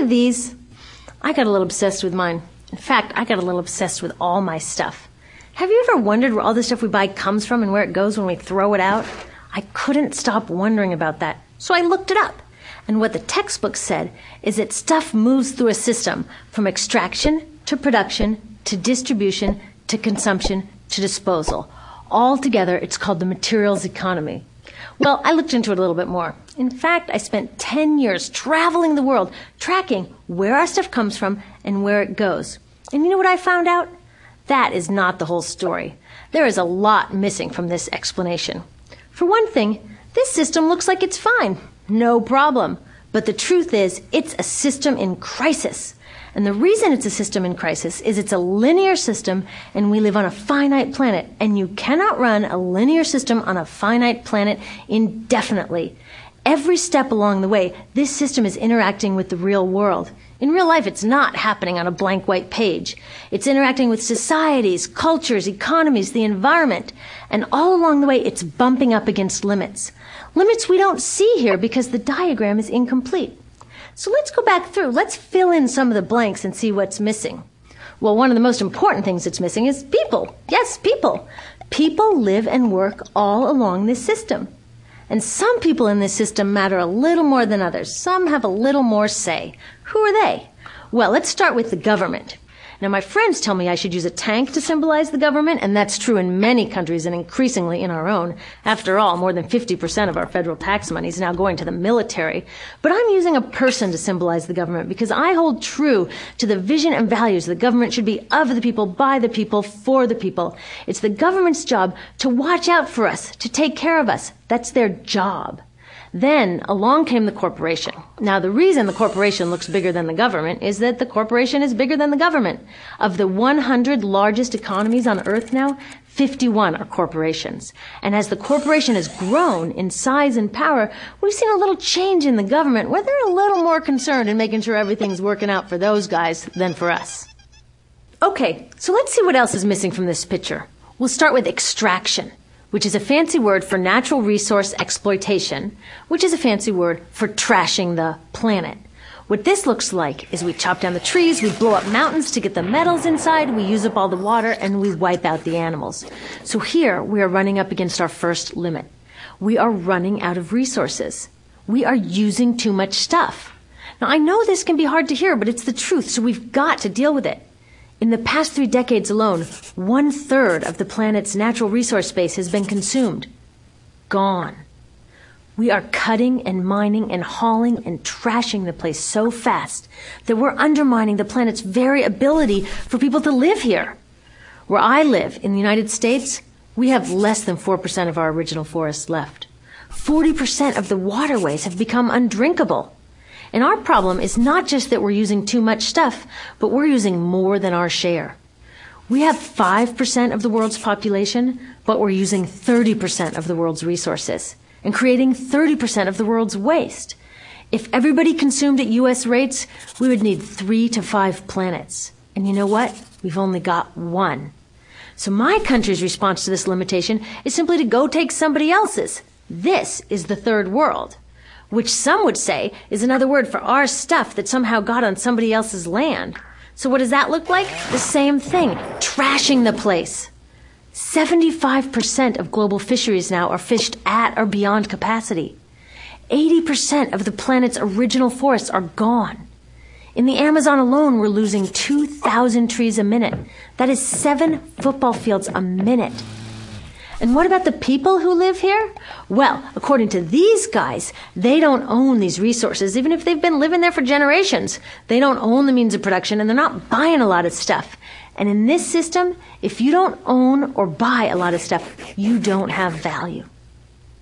of these? I got a little obsessed with mine. In fact, I got a little obsessed with all my stuff. Have you ever wondered where all the stuff we buy comes from and where it goes when we throw it out? I couldn't stop wondering about that, so I looked it up. And what the textbook said is that stuff moves through a system from extraction to production to distribution to consumption to disposal. All together, it's called the materials economy. Well, I looked into it a little bit more. In fact, I spent 10 years traveling the world, tracking where our stuff comes from and where it goes. And you know what I found out? That is not the whole story. There is a lot missing from this explanation. For one thing, this system looks like it's fine. No problem. But the truth is, it's a system in crisis. And the reason it's a system in crisis is it's a linear system and we live on a finite planet. And you cannot run a linear system on a finite planet indefinitely. Every step along the way, this system is interacting with the real world. In real life, it's not happening on a blank white page. It's interacting with societies, cultures, economies, the environment. And all along the way, it's bumping up against limits. Limits we don't see here because the diagram is incomplete. So let's go back through. Let's fill in some of the blanks and see what's missing. Well, one of the most important things that's missing is people. Yes, people. People live and work all along this system. And some people in this system matter a little more than others. Some have a little more say. Who are they? Well, let's start with the government. Now, my friends tell me I should use a tank to symbolize the government, and that's true in many countries and increasingly in our own. After all, more than 50% of our federal tax money is now going to the military. But I'm using a person to symbolize the government because I hold true to the vision and values the government should be of the people, by the people, for the people. It's the government's job to watch out for us, to take care of us. That's their job. Then along came the corporation. Now, the reason the corporation looks bigger than the government is that the corporation is bigger than the government. Of the 100 largest economies on Earth now, 51 are corporations. And as the corporation has grown in size and power, we've seen a little change in the government where they're a little more concerned in making sure everything's working out for those guys than for us. Okay, so let's see what else is missing from this picture. We'll start with extraction, which is a fancy word for natural resource exploitation, which is a fancy word for trashing the planet. What this looks like is we chop down the trees, we blow up mountains to get the metals inside, we use up all the water, and we wipe out the animals. So here we are running up against our first limit. We are running out of resources. We are using too much stuff. Now, I know this can be hard to hear, but it's the truth, so we've got to deal with it. In the past 3 decades alone, 1/3 of the planet's natural resource space has been consumed. Gone. We are cutting and mining and hauling and trashing the place so fast that we're undermining the planet's very ability for people to live here. Where I live, in the United States, we have less than 4% of our original forests left. 40% of the waterways have become undrinkable. And our problem is not just that we're using too much stuff, but we're using more than our share. We have 5% of the world's population, but we're using 30% of the world's resources and creating 30% of the world's waste. If everybody consumed at U.S. rates, we would need 3 to 5 planets. And you know what? We've only got 1. So my country's response to this limitation is simply to go take somebody else's. This is the third world, which some would say is another word for our stuff that somehow got on somebody else's land. So what does that look like? The same thing, trashing the place. 75% of global fisheries now are fished at or beyond capacity. 80% of the planet's original forests are gone. In the Amazon alone, we're losing 2,000 trees a minute. That is 7 football fields a minute. And what about the people who live here? Well, according to these guys, they don't own these resources, even if they've been living there for generations. They don't own the means of production, and they're not buying a lot of stuff. And in this system, if you don't own or buy a lot of stuff, you don't have value.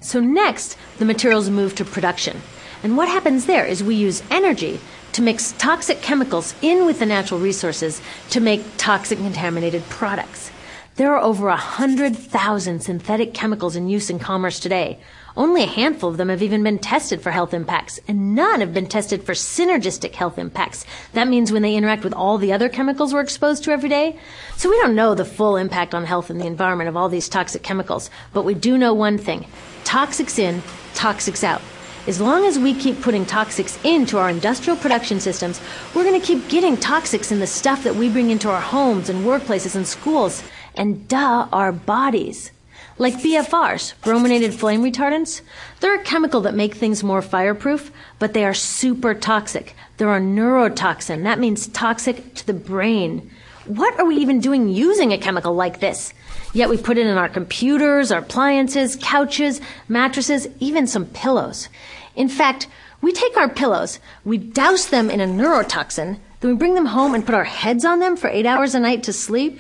So next, the materials move to production. And what happens there is we use energy to mix toxic chemicals in with the natural resources to make toxic contaminated products. There are over 100,000 synthetic chemicals in use in commerce today. Only a handful of them have even been tested for health impacts, and none have been tested for synergistic health impacts. That means when they interact with all the other chemicals we're exposed to every day. So we don't know the full impact on health and the environment of all these toxic chemicals, but we do know one thing. Toxics in, toxics out. As long as we keep putting toxics into our industrial production systems, we're going to keep getting toxics in the stuff that we bring into our homes and workplaces and schools, and our bodies. Like BFRs, brominated flame retardants, they're a chemical that make things more fireproof, but they are super toxic. They're a neurotoxin. That means toxic to the brain. What are we even doing using a chemical like this? Yet we put it in our computers, our appliances, couches, mattresses, even some pillows. In fact, we take our pillows, we douse them in a neurotoxin, then we bring them home and put our heads on them for 8 hours a night to sleep.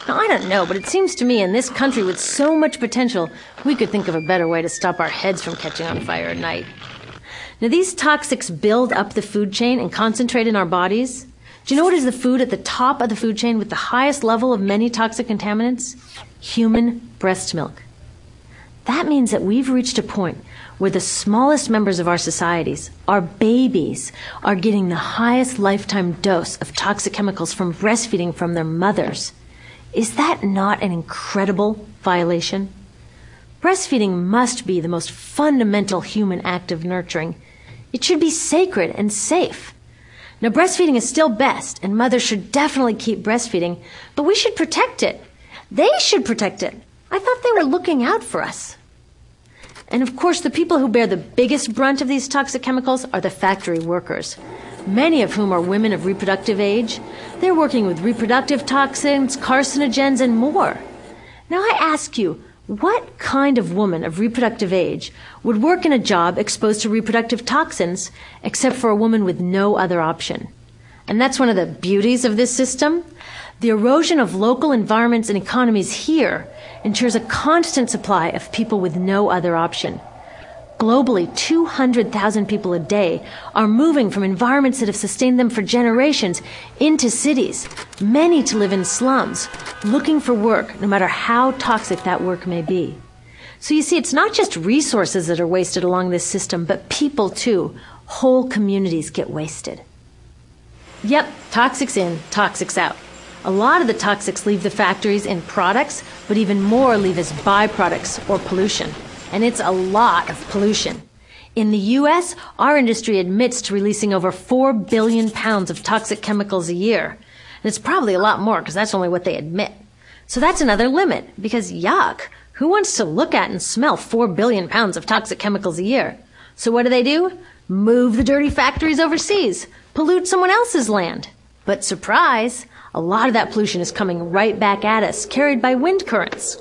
Now, I don't know, but it seems to me in this country with so much potential, we could think of a better way to stop our heads from catching on fire at night. Now, these toxics build up the food chain and concentrate in our bodies. Do you know what is the food at the top of the food chain with the highest level of many toxic contaminants? Human breast milk. That means that we've reached a point where the smallest members of our societies, our babies, are getting the highest lifetime dose of toxic chemicals from breastfeeding from their mothers. Is that not an incredible violation? Breastfeeding must be the most fundamental human act of nurturing. It should be sacred and safe. Now, breastfeeding is still best, and mothers should definitely keep breastfeeding, but we should protect it. They should protect it. I thought they were looking out for us. And of course, the people who bear the biggest brunt of these toxic chemicals are the factory workers, many of whom are women of reproductive age. They're working with reproductive toxins, carcinogens, and more. Now, I ask you, what kind of woman of reproductive age would work in a job exposed to reproductive toxins except for a woman with no other option? And that's one of the beauties of this system. The erosion of local environments and economies here ensures a constant supply of people with no other option. Globally, 200,000 people a day are moving from environments that have sustained them for generations into cities, many to live in slums, looking for work, no matter how toxic that work may be. So you see, it's not just resources that are wasted along this system, but people too. Whole communities get wasted. Yep, toxics in, toxics out. A lot of the toxics leave the factories in products, but even more leave as byproducts or pollution. And it's a lot of pollution. In the U.S., our industry admits to releasing over 4 billion pounds of toxic chemicals a year. And it's probably a lot more because that's only what they admit. So that's another limit because yuck, who wants to look at and smell 4 billion pounds of toxic chemicals a year? So what do? Move the dirty factories overseas, pollute someone else's land. But surprise, a lot of that pollution is coming right back at us, carried by wind currents.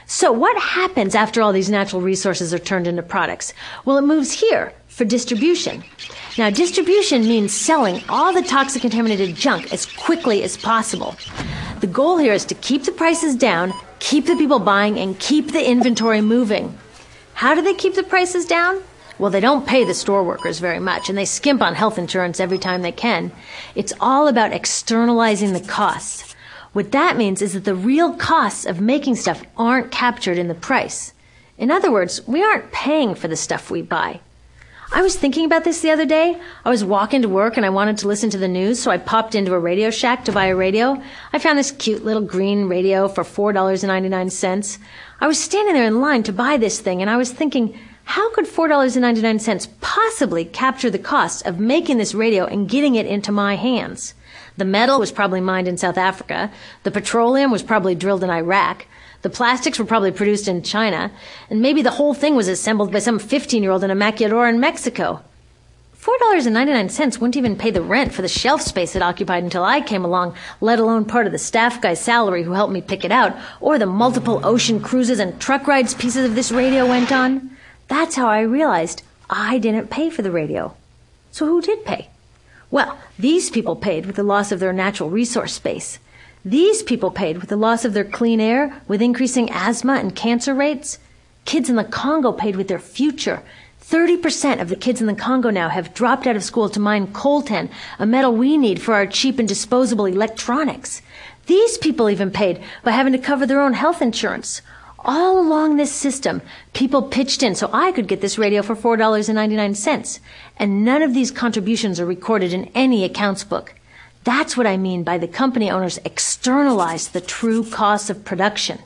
So what happens after all these natural resources are turned into products? Well, it moves here for distribution. Now, distribution means selling all the toxic contaminated junk as quickly as possible. The goal here is to keep the prices down, keep the people buying, and keep the inventory moving. How do they keep the prices down? Well, they don't pay the store workers very much, and they skimp on health insurance every time they can. It's all about externalizing the costs. What that means is that the real costs of making stuff aren't captured in the price. In other words, we aren't paying for the stuff we buy. I was thinking about this the other day. I was walking to work and I wanted to listen to the news, so I popped into a Radio Shack to buy a radio. I found this cute little green radio for $4.99. I was standing there in line to buy this thing, and I was thinking, how could $4.99 possibly capture the cost of making this radio and getting it into my hands? The metal was probably mined in South Africa. The petroleum was probably drilled in Iraq. The plastics were probably produced in China. And maybe the whole thing was assembled by some 15-year-old in a maquiladora in Mexico. $4.99 wouldn't even pay the rent for the shelf space it occupied until I came along, let alone part of the staff guy's salary who helped me pick it out, or the multiple ocean cruises and truck rides pieces of this radio went on. That's how I realized I didn't pay for the radio. So who did pay? Well, these people paid with the loss of their natural resource space. These people paid with the loss of their clean air, with increasing asthma and cancer rates. Kids in the Congo paid with their future. 30% of the kids in the Congo now have dropped out of school to mine coltan, a metal we need for our cheap and disposable electronics. These people even paid by having to cover their own health insurance. All along this system, people pitched in so I could get this radio for $4.99. And none of these contributions are recorded in any accounts book. That's what I mean by the company owners externalize the true costs of production.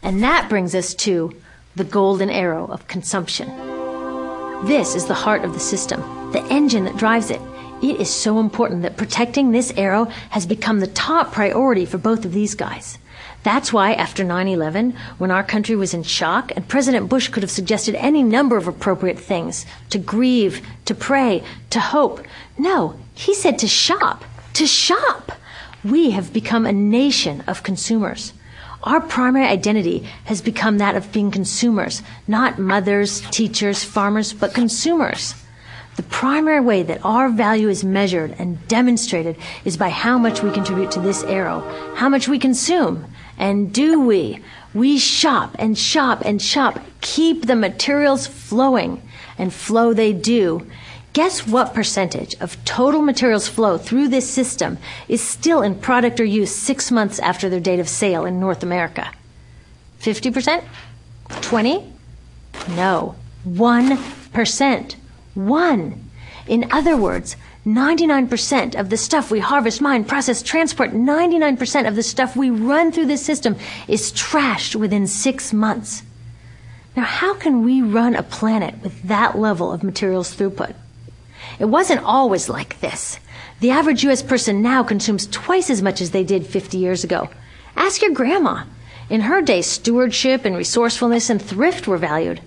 And that brings us to the golden arrow of consumption. This is the heart of the system, the engine that drives it. It is so important that protecting this arrow has become the top priority for both of these guys. That's why after 9/11, when our country was in shock, and President Bush could have suggested any number of appropriate things, to grieve, to pray, to hope. No, he said to shop. To shop! We have become a nation of consumers. Our primary identity has become that of being consumers, not mothers, teachers, farmers, but consumers. The primary way that our value is measured and demonstrated is by how much we contribute to this arrow, how much we consume. And do we? We shop and shop and shop, keep the materials flowing, and flow they do. Guess what percentage of total materials flow through this system is still in product or use 6 months after their date of sale in North America? 50%? 20? No, 1%. 1. In other words, 99% of the stuff we harvest, mine, process, transport, 99% of the stuff we run through this system is trashed within 6 months. Now, how can we run a planet with that level of materials throughput? It wasn't always like this. The average U.S. person now consumes twice as much as they did 50 years ago. Ask your grandma. In her day, stewardship and resourcefulness and thrift were valued.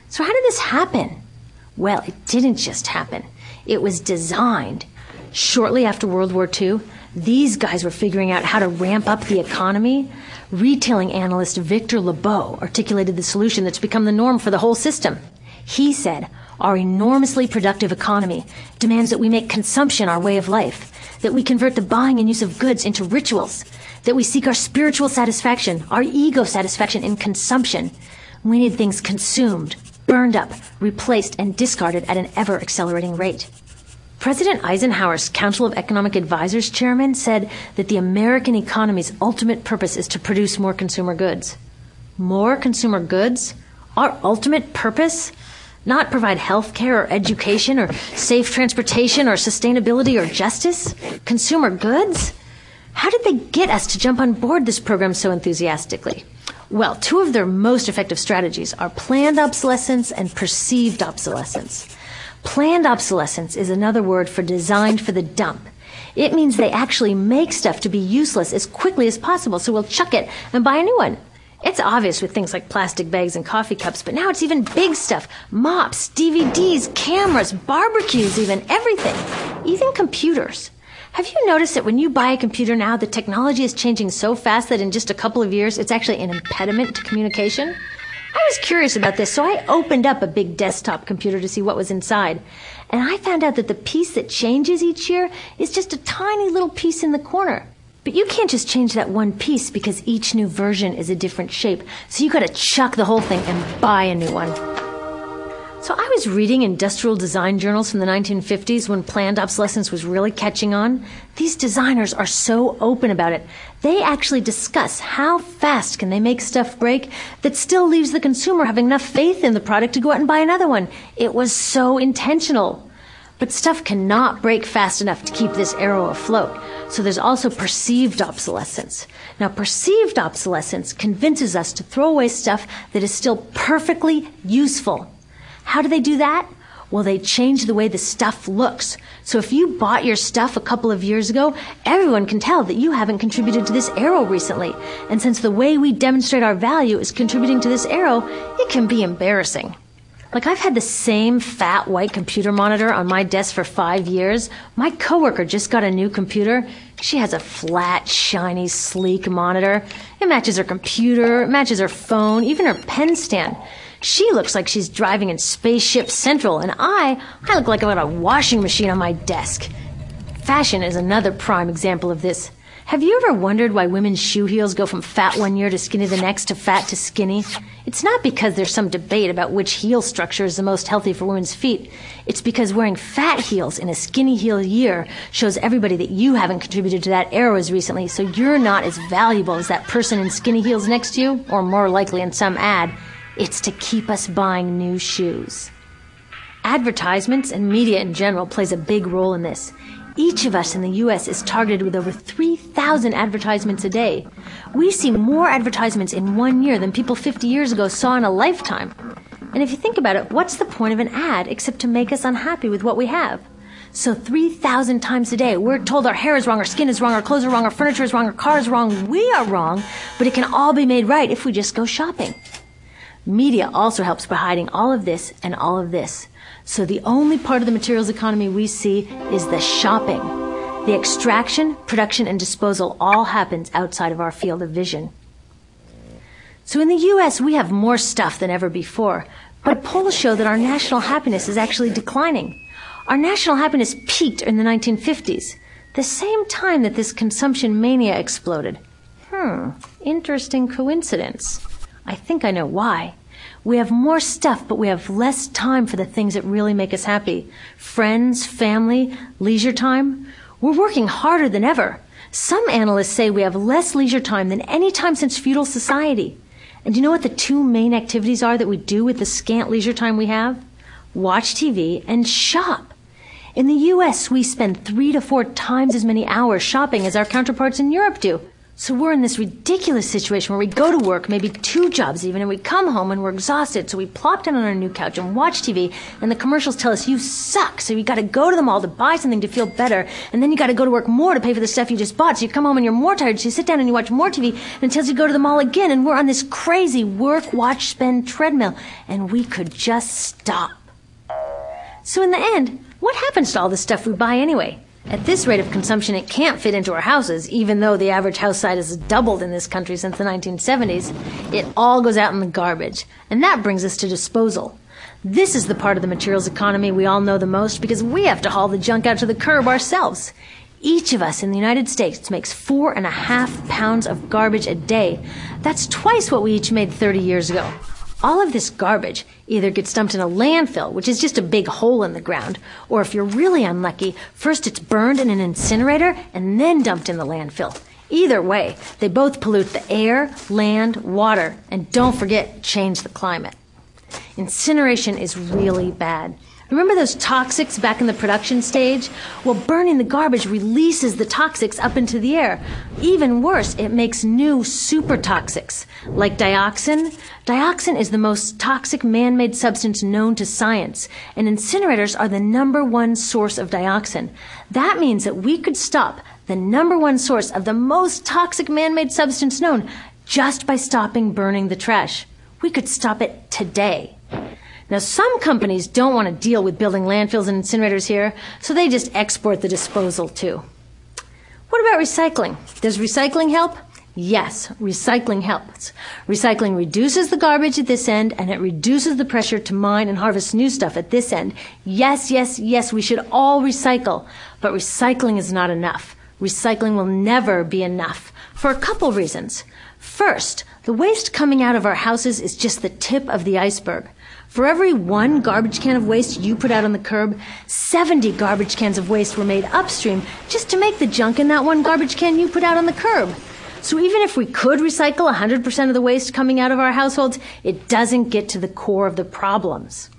So how did this happen? Well, it didn't just happen. It was designed. Shortly after World War II, these guys were figuring out how to ramp up the economy. Retailing analyst Victor Lebeau articulated the solution that's become the norm for the whole system. He said, our enormously productive economy demands that we make consumption our way of life, that we convert the buying and use of goods into rituals, that we seek our spiritual satisfaction, our ego satisfaction in consumption. We need things consumed, burned up, replaced, and discarded at an ever-accelerating rate. President Eisenhower's Council of Economic Advisors chairman said that the American economy's ultimate purpose is to produce more consumer goods. More consumer goods? Our ultimate purpose? Not provide health care or education or safe transportation or sustainability or justice? Consumer goods? How did they get us to jump on board this program so enthusiastically? Well, 2 of their most effective strategies are planned obsolescence and perceived obsolescence. Planned obsolescence is another word for designed for the dump. It means they actually make stuff to be useless as quickly as possible, so we'll chuck it and buy a new one. It's obvious with things like plastic bags and coffee cups, but now it's even big stuff. Mops, DVDs, cameras, barbecues even, everything. Even computers. Have you noticed that when you buy a computer now, the technology is changing so fast that in just a couple of years, it's actually an impediment to communication? I was curious about this, so I opened up a big desktop computer to see what was inside. And I found out that the piece that changes each year is just a tiny little piece in the corner. But you can't just change that one piece because each new version is a different shape. So you gotta chuck the whole thing and buy a new one. So I was reading industrial design journals from the 1950s when planned obsolescence was really catching on. These designers are so open about it. They actually discuss how fast can they make stuff break that still leaves the consumer having enough faith in the product to go out and buy another one. It was so intentional. But stuff cannot break fast enough to keep this arrow afloat. So there's also perceived obsolescence. Now, perceived obsolescence convinces us to throw away stuff that is still perfectly useful. How do they do that? Well, they change the way the stuff looks. So if you bought your stuff a couple of years ago, everyone can tell that you haven't contributed to this arrow recently. And since the way we demonstrate our value is contributing to this arrow, it can be embarrassing. Like, I've had the same fat white computer monitor on my desk for 5 years. My coworker just got a new computer. She has a flat, shiny, sleek monitor. It matches her computer, it matches her phone, even her pen stand. She looks like she's driving in Spaceship Central, and I look like I've got a washing machine on my desk. Fashion is another prime example of this. Have you ever wondered why women's shoe heels go from fat one year to skinny the next to fat to skinny? It's not because there's some debate about which heel structure is the most healthy for women's feet. It's because wearing fat heels in a skinny heel year shows everybody that you haven't contributed to that arrow as recently, so you're not as valuable as that person in skinny heels next to you, or more likely in some ad. It's to keep us buying new shoes. Advertisements and media in general plays a big role in this. Each of us in the U.S. is targeted with over 3,000 advertisements a day. We see more advertisements in 1 year than people 50 years ago saw in a lifetime. And if you think about it, what's the point of an ad except to make us unhappy with what we have? So 3,000 times a day, we're told our hair is wrong, our skin is wrong, our clothes are wrong, our furniture is wrong, our car is wrong, we are wrong, but it can all be made right if we just go shopping. Media also helps by hiding all of this and all of this. So the only part of the materials economy we see is the shopping. The extraction, production, and disposal all happens outside of our field of vision. So in the US, we have more stuff than ever before, but polls show that our national happiness is actually declining. Our national happiness peaked in the 1950s, the same time that this consumption mania exploded. Interesting coincidence. I think I know why. We have more stuff, but we have less time for the things that really make us happy. Friends, family, leisure time. We're working harder than ever. Some analysts say we have less leisure time than any time since feudal society. And do you know what the two main activities are that we do with the scant leisure time we have? Watch TV and shop. In the US, we spend 3 to 4 times as many hours shopping as our counterparts in Europe do. So we're in this ridiculous situation where we go to work, maybe 2 jobs even, and we come home and we're exhausted, so we plop down on our new couch and watch TV, and the commercials tell us you suck, so you gotta go to the mall to buy something to feel better, and then you gotta go to work more to pay for the stuff you just bought, so you come home and you're more tired, so you sit down and you watch more TV, and it tells you to go to the mall again, and we're on this crazy work, watch, spend treadmill, and we could just stop. So in the end, what happens to all the stuff we buy anyway? At this rate of consumption, it can't fit into our houses, even though the average house size has doubled in this country since the 1970s. It all goes out in the garbage. And that brings us to disposal. This is the part of the materials economy we all know the most because we have to haul the junk out to the curb ourselves. Each of us in the United States makes 4.5 pounds of garbage a day. That's twice what we each made 30 years ago. All of this garbage either gets dumped in a landfill, which is just a big hole in the ground, or if you're really unlucky, first it's burned in an incinerator and then dumped in the landfill. Either way, they both pollute the air, land, water, and don't forget, change the climate. Incineration is really bad. Remember those toxics back in the production stage? Well, burning the garbage releases the toxics up into the air. Even worse, it makes new super toxics, like dioxin. Dioxin is the most toxic man-made substance known to science, and incinerators are the #1 source of dioxin. That means that we could stop the #1 source of the most toxic man-made substance known just by stopping burning the trash. We could stop it today. Now, some companies don't want to deal with building landfills and incinerators here, so they just export the disposal too. What about recycling? Does recycling help? Yes, recycling helps. Recycling reduces the garbage at this end, and it reduces the pressure to mine and harvest new stuff at this end. Yes, yes, yes, we should all recycle, but recycling is not enough. Recycling will never be enough for a couple reasons. First, the waste coming out of our houses is just the tip of the iceberg. For every 1 garbage can of waste you put out on the curb, 70 garbage cans of waste were made upstream just to make the junk in that 1 garbage can you put out on the curb. So even if we could recycle 100% of the waste coming out of our households, it doesn't get to the core of the problems.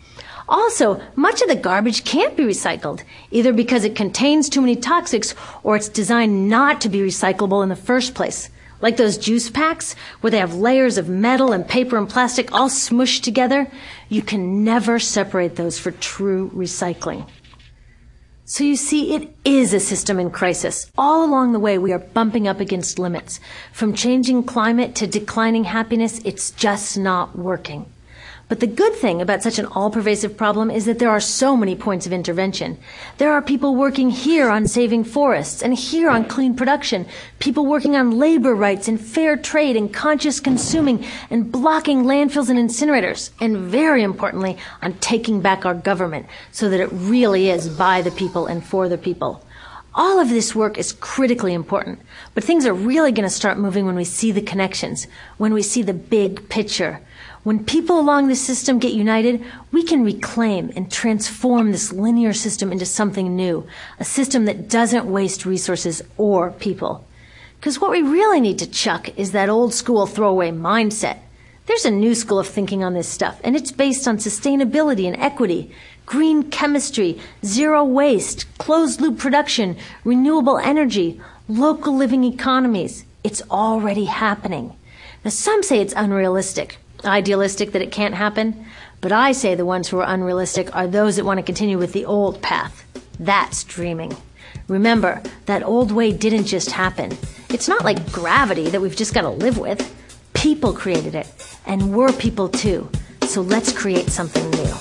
Also, much of the garbage can't be recycled, either because it contains too many toxics or it's designed not to be recyclable in the first place. Like those juice packs, where they have layers of metal and paper and plastic all smushed together, you can never separate those for true recycling. So you see, it is a system in crisis. All along the way, we are bumping up against limits. From changing climate to declining happiness, it's just not working. But the good thing about such an all-pervasive problem is that there are so many points of intervention. There are people working here on saving forests and here on clean production, people working on labor rights and fair trade and conscious consuming and blocking landfills and incinerators, and very importantly, on taking back our government so that it really is by the people and for the people. All of this work is critically important, but things are really going to start moving when we see the connections, when we see the big picture. When people along the system get united, we can reclaim and transform this linear system into something new, a system that doesn't waste resources or people. Because what we really need to chuck is that old school throwaway mindset. There's a new school of thinking on this stuff, and it's based on sustainability and equity, green chemistry, zero waste, closed-loop production, renewable energy, local living economies. It's already happening. Now, some say it's unrealistic, idealistic, that it can't happen. But I say the ones who are unrealistic are those that want to continue with the old path. That's dreaming. Remember, that old way didn't just happen. It's not like gravity that we've just got to live with. People created it, and we're people too. So let's create something new.